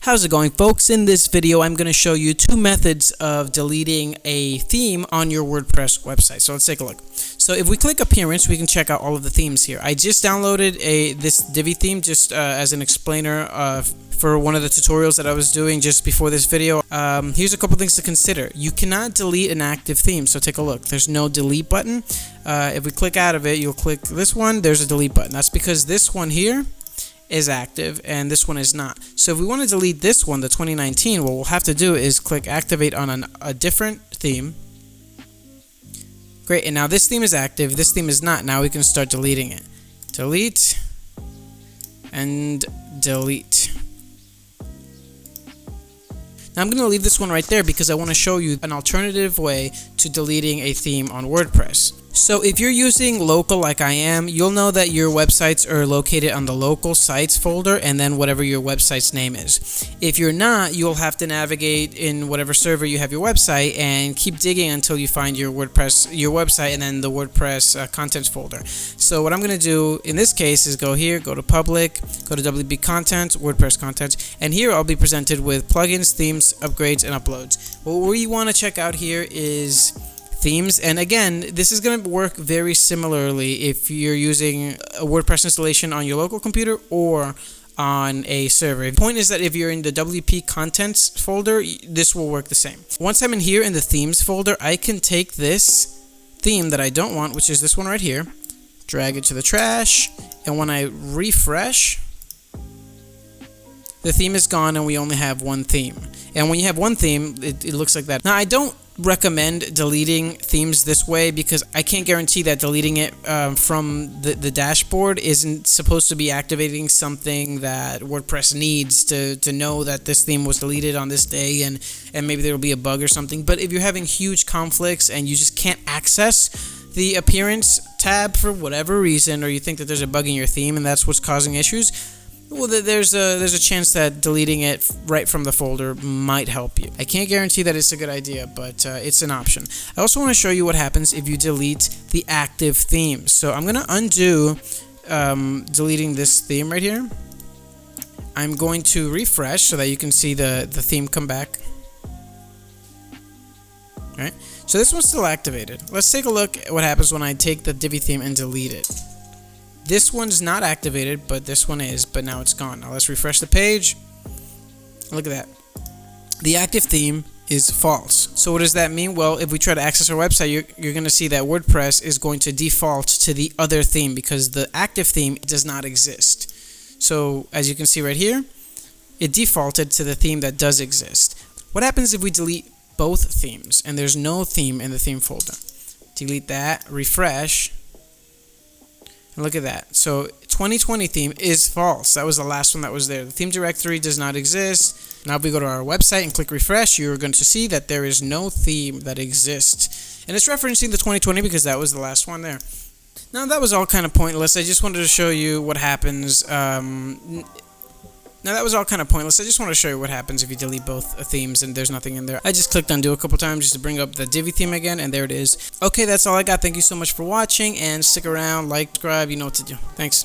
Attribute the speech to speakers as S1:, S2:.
S1: How's it going, folks? In this video, I'm going to show you two methods of deleting a theme on your WordPress website. So let's take a look. So if we click Appearance, we can check out all of the themes here. I just downloaded this Divi theme just as an explainer for one of the tutorials that I was doing just before this video. Here's a couple things to consider. You cannot delete an active theme, so take a look. There's no delete button. If we click out of it, you'll click this one, there's a delete button. That's because this one here is active and this one is not. So if we want to delete this one, the 2019, what we'll have to do is click Activate on a different theme. Great, and now this theme is active, this theme is not. Now we can start deleting it. Delete and delete. Now I'm going to leave this one right there because I want to show you an alternative way to deleting a theme on WordPress. So if you're using local like I am, you'll know that your websites are located on the local sites folder and then whatever your website's name is. If you're not, you'll have to navigate in whatever server you have your website and keep digging until you find your website and then the WordPress contents folder. So what I'm going to do in this case is go here, go to public, go to WP content, WordPress content, and here I'll be presented with plugins, themes, upgrades, and uploads. What we want to check out here is themes, and again, this is going to work very similarly if you're using a WordPress installation on your local computer or on a server. The point is that if you're in the WP contents folder, this will work the same. Once I'm in here in the themes folder, I can take this theme that I don't want, which is this one right here, drag it to the trash, and when I refresh, the theme is gone and we only have one theme. And when you have one theme, it looks like that. Now, I don't recommend deleting themes this way because I can't guarantee that deleting it from the dashboard isn't supposed to be activating something that WordPress needs to know that this theme was deleted on this day and maybe there will be a bug or something. But if you're having huge conflicts and you just can't access the appearance tab for whatever reason, or you think that there's a bug in your theme and that's what's causing issues, well, there's a chance that deleting it right from the folder might help you. I can't guarantee that it's a good idea, but it's an option. I also want to show you what happens if you delete the active theme. So I'm going to undo deleting this theme right here. I'm going to refresh so that you can see the theme come back. All right. So this one's still activated. Let's take a look at what happens when I take the Divi theme and delete it. This one's not activated, but this one is, but now it's gone. Now let's refresh the page. Look at that. The active theme is false. So what does that mean? Well, if we try to access our website, you're going to see that WordPress is going to default to the other theme because the active theme does not exist. So as you can see right here, it defaulted to the theme that does exist. What happens if we delete both themes and there's no theme in the theme folder? Delete that, refresh. Look at that. So 2020 theme is false. That was the last one that was there. The theme directory does not exist. Now if we go to our website and click refresh, you're going to see that there is no theme that exists. And it's referencing the 2020 because that was the last one there. Now that was all kind of pointless. I just wanted to show you what happens. Now that was all kind of pointless. I just want to show you what happens if you delete both themes and there's nothing in there. I just clicked undo a couple times just to bring up the Divi theme again, and there it is. Okay, that's all I got. Thank you so much for watching, and stick around, like, subscribe, you know what to do. Thanks.